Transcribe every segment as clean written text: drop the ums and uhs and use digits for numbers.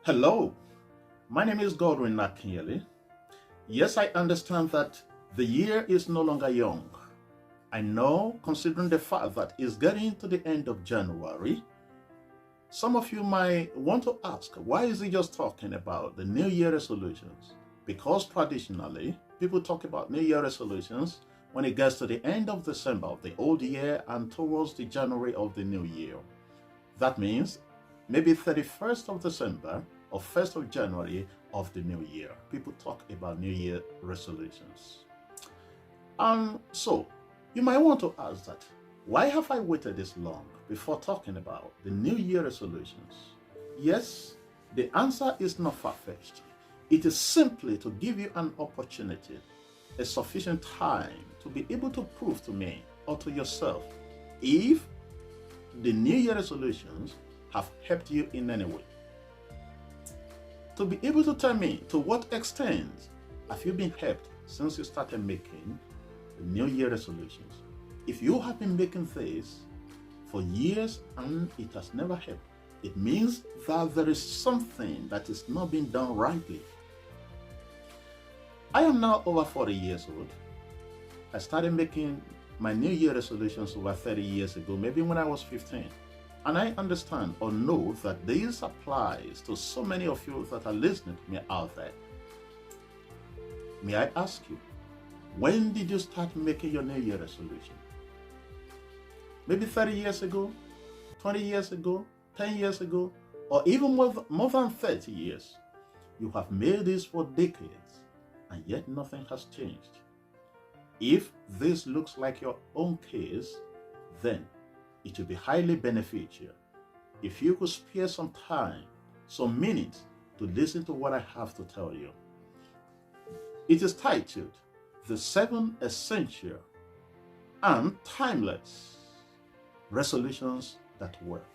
Hello, my name is Godwin Akinyele. Yes, I understand that the year is no longer young. I know, considering the fact that it's getting to the end of January, some of you might want to ask, why is he just talking about the New Year resolutions? Because traditionally, people talk about New Year resolutions when it gets to the end of December of the old year and towards the January of the new year. That means maybe 31st of December or 1st of January of the new year. People talk about New Year resolutions. So you might want to ask that, why have I waited this long before talking about the New Year resolutions? Yes, the answer is not far-fetched. It is simply to give you an opportunity, a sufficient time to be able to prove to me or to yourself if the New Year resolutions have helped you in any way. To be able to tell me to what extent have you been helped since you started making the New Year resolutions. If you have been making this for years and it has never helped, it means that there is something that is not being done rightly. I am now over 40 years old. I started making my New Year resolutions over 30 years ago, maybe when I was 15. And I understand or know that this applies to so many of you that are listening to me out there. May I ask you, when did you start making your New Year resolution? Maybe 30 years ago, 20 years ago, 10 years ago, or even more than 30 years. You have made this for decades, and yet nothing has changed. If this looks like your own case, then it will be highly beneficial if you could spare some time, some minutes to listen to what I have to tell you. It is titled, The 7 Essential and Timeless Resolutions That Work.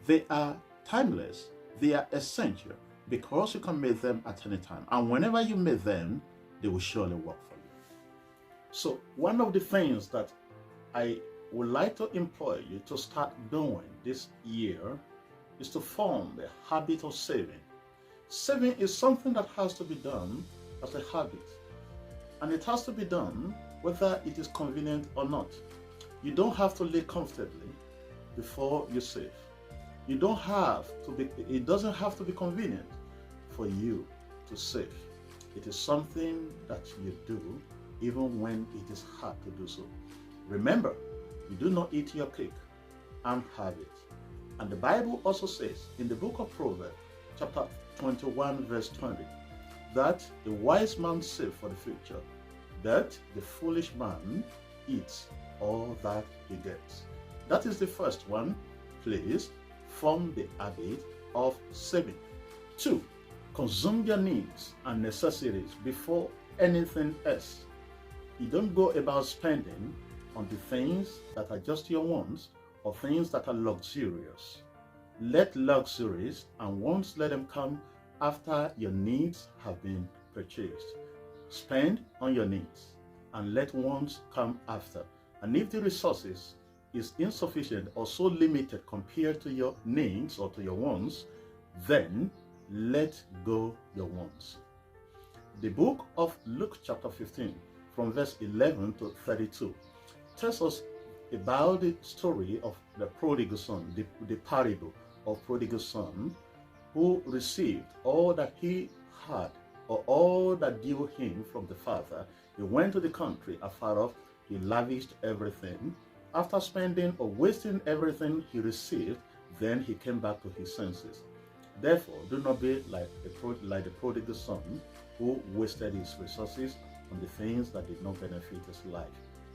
They are timeless, they are essential, because you can make them at any time. And whenever you make them, they will surely work for you. So one of the things that I would like to employ you to start doing this year is to form the habit of saving. Saving is something that has to be done as a habit. And it has to be done whether it is convenient or not. You don't have to live comfortably before you save. It doesn't have to be convenient for you to save. It is something that you do even when it is hard to do so. Remember, you do not eat your cake and have it. And the Bible also says in the book of Proverbs, chapter 21, verse 20, that the wise man saves for the future, that the foolish man eats all that he gets. That is the first one. Please form the habit of saving. 2, consume your needs and necessities before anything else. You don't go about spending on the things that are just your wants or things that are luxurious. Let luxuries and wants, let them come after your needs have been purchased. Spend on your needs and let wants come after. And if the resources is insufficient or so limited compared to your needs or to your wants, then let go your wants. The book of Luke chapter 15 from verse 11 to 32 tells us about the story of the prodigal son, the parable of prodigal son, who received all that he had or all that due him from the father. He went to the country afar off, he lavished everything. After spending or wasting everything he received, then he came back to his senses. Therefore, do not be like the prodigal son who wasted his resources on the things that did not benefit his life.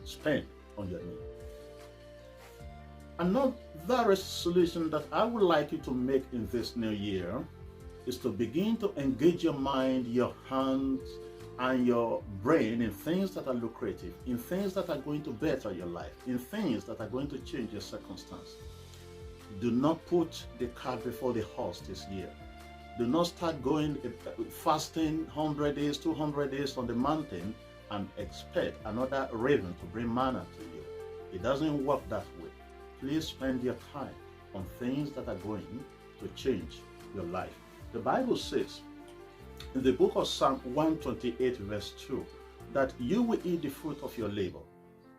Spend on your need. Another resolution that I would like you to make in this new year is to begin to engage your mind, your hands, and your brain in things that are lucrative, in things that are going to better your life, in things that are going to change your circumstance. Do not put the cart before the horse this year. Do not start going fasting 100 days, 200 days on the mountain and expect another raven to bring manna to you. It doesn't work that way. Please spend your time on things that are going to change your life. The Bible says in the book of Psalm 128 verse 2 that you will eat the fruit of your labor.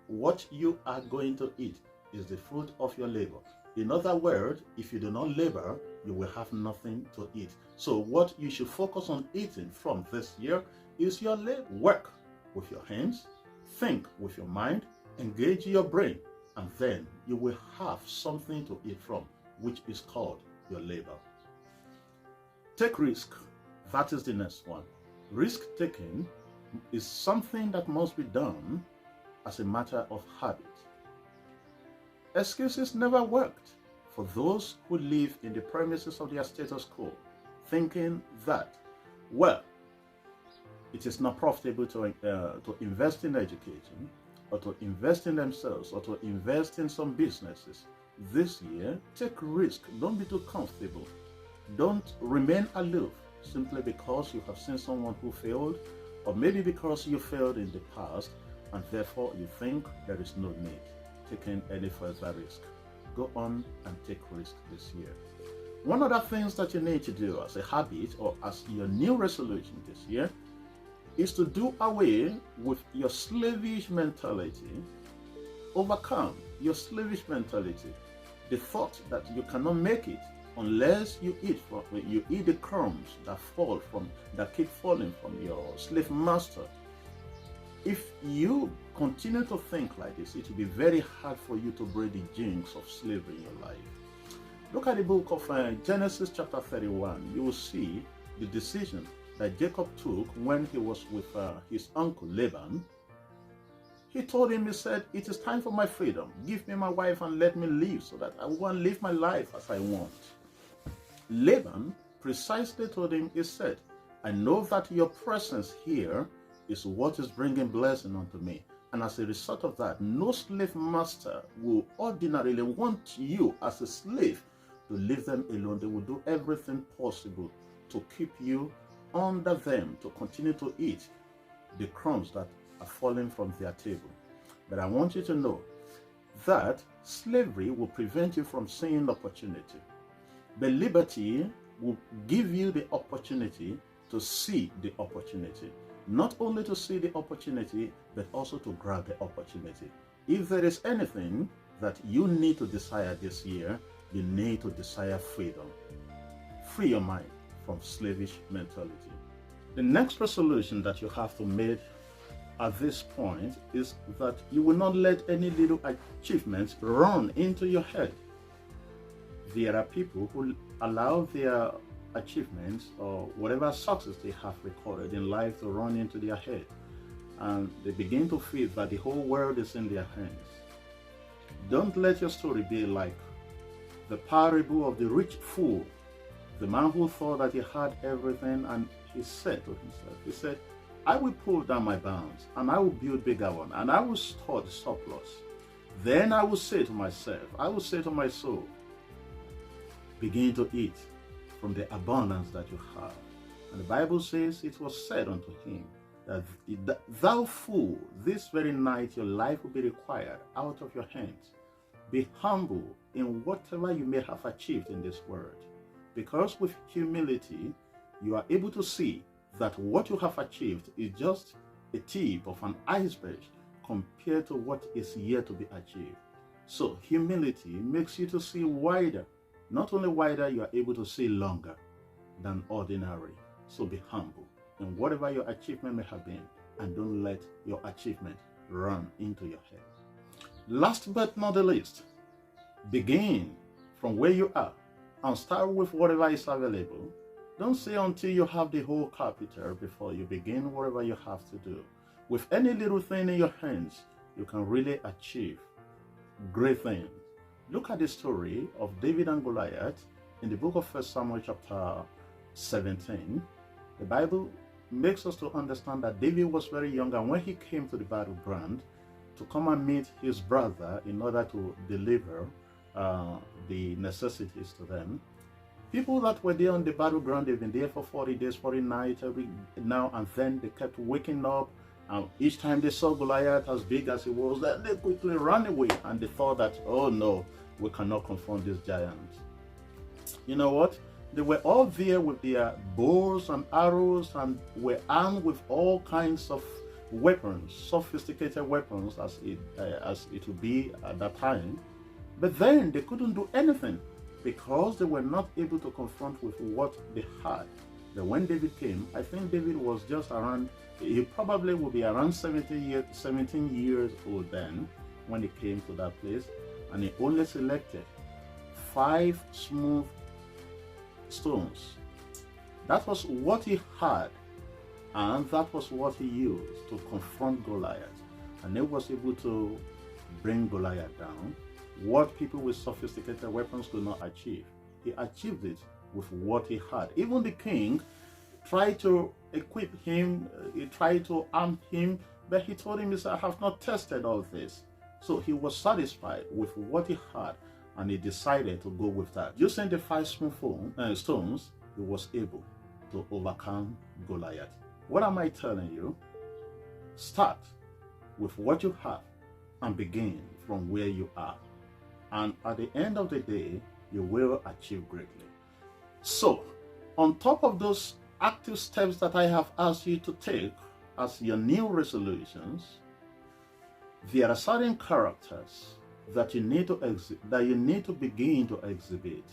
What you are going to eat is the fruit of your labor. In other words, if you do not labor, you will have nothing to eat. So what you should focus on eating from this year is your labor. Work with your hands, think with your mind, engage your brain, and then you will have something to eat from, which is called your labor. Take risk. That is the next one. Risk taking is something that must be done as a matter of habit. Excuses never worked for those who live in the premises of their status quo, thinking that, well, it is not profitable to invest in education, or to invest in themselves, or to invest in some businesses. This year, take risk. Don't be too comfortable. Don't remain aloof simply because you have seen someone who failed, or maybe because you failed in the past, and therefore you think there is no need taking any further risk. Go on and take risk this year. One of the things that you need to do as a habit or as your new resolution this year is to do away with your slavish mentality. Overcome your slavish mentality. The thought that you cannot make it unless you eat the crumbs that keep falling from your slave master. If you continue to think like this, it will be very hard for you to break the jinx of slavery in your life. Look at the book of Genesis chapter 31. You will see the decision that Jacob took when he was with his uncle Laban. He told him, he said, it is time for my freedom. Give me my wife and let me live so that I want to live my life as I want. Laban precisely told him, he said, I know that your presence here is what is bringing blessing unto me. And as a result of that, no slave master will ordinarily want you as a slave to leave them alone. They will do everything possible to keep you under them, to continue to eat the crumbs that are falling from their table. But I want you to know that slavery will prevent you from seeing opportunity. But liberty will give you the opportunity to see the opportunity. Not only to see the opportunity, but also to grab the opportunity. If there is anything that you need to desire this year, you need to desire freedom. Free your mind from slavish mentality. The next resolution that you have to make at this point is that you will not let any little achievements run into your head. There are people who allow their achievements or whatever success they have recorded in life to run into their head, and they begin to feel that the whole world is in their hands. Don't let your story be like the parable of the rich fool, the man who thought that he had everything, and he said to himself, he said, I will pull down my barns and I will build bigger one and I will store the surplus. Then I will say to myself, I will say to my soul, begin to eat from the abundance that you have. And the Bible says it was said unto him that thou fool, this very night your life will be required out of your hands. Be humble in whatever you may have achieved in this world, because with humility you are able to see that what you have achieved is just a tip of an iceberg compared to what is yet to be achieved. So humility makes you to see wider. Not only wider, you are able to see longer than ordinary. So be humble in whatever your achievement may have been, and don't let your achievement run into your head. Last but not the least, begin from where you are and start with whatever is available. Don't say until you have the whole capital before you begin whatever you have to do. With any little thing in your hands, you can really achieve great things. Look at the story of David and Goliath in the book of 1 Samuel chapter 17. The Bible makes us to understand that David was very young, and when he came to the battleground to come and meet his brother in order to deliver the necessities to them, people that were there on the battleground, they've been there for 40 days, 40 nights, every now and then they kept waking up, and each time they saw Goliath as big as he was, they quickly ran away, and they thought that, oh no, we cannot confront this giant. You know what? They were all there with their bows and arrows and were armed with all kinds of weapons, sophisticated weapons as it would be at that time. But then they couldn't do anything because they were not able to confront with what they had. Then when David came, I think David was just around, he probably would be around 17 years old then when he came to that place, and he only selected 5 smooth stones. That was what he had, and that was what he used to confront Goliath, and he was able to bring Goliath down. What people with sophisticated weapons could not achieve, he achieved it with what he had. Even the king tried to equip him, he tried to arm him, but he told him, he said, I have not tested all this. So he was satisfied with what he had, and he decided to go with that. Using the 5 smooth stones, he was able to overcome Goliath. What am I telling you? Start with what you have and begin from where you are. And at the end of the day, you will achieve greatly. So, on top of those active steps that I have asked you to take as your new resolutions, there are certain characters that you need to begin to exhibit.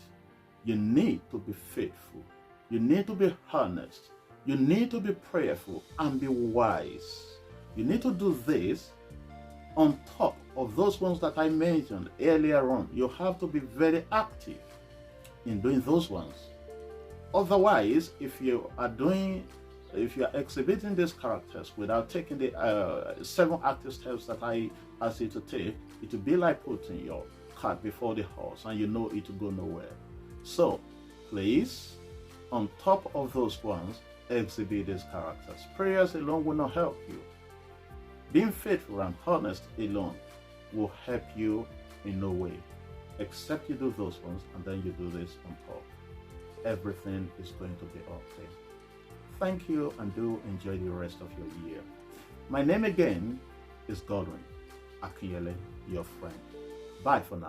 You need to be faithful. You need to be honest. You need to be prayerful and be wise. You need to do this on top of those ones that I mentioned earlier on. You have to be very active in doing those ones. Otherwise, if you are exhibiting these characters without taking the 7 active steps that I asked you to take, it will be like putting your cart before the horse, and you know it will go nowhere. So, please, on top of those ones, exhibit these characters. Prayers alone will not help you. Being faithful and honest alone will help you in no way, except you do those ones and then you do this on top. Everything is going to be okay. Thank you, and do enjoy the rest of your year. My name again is Godwin Akinyele, your friend. Bye for now.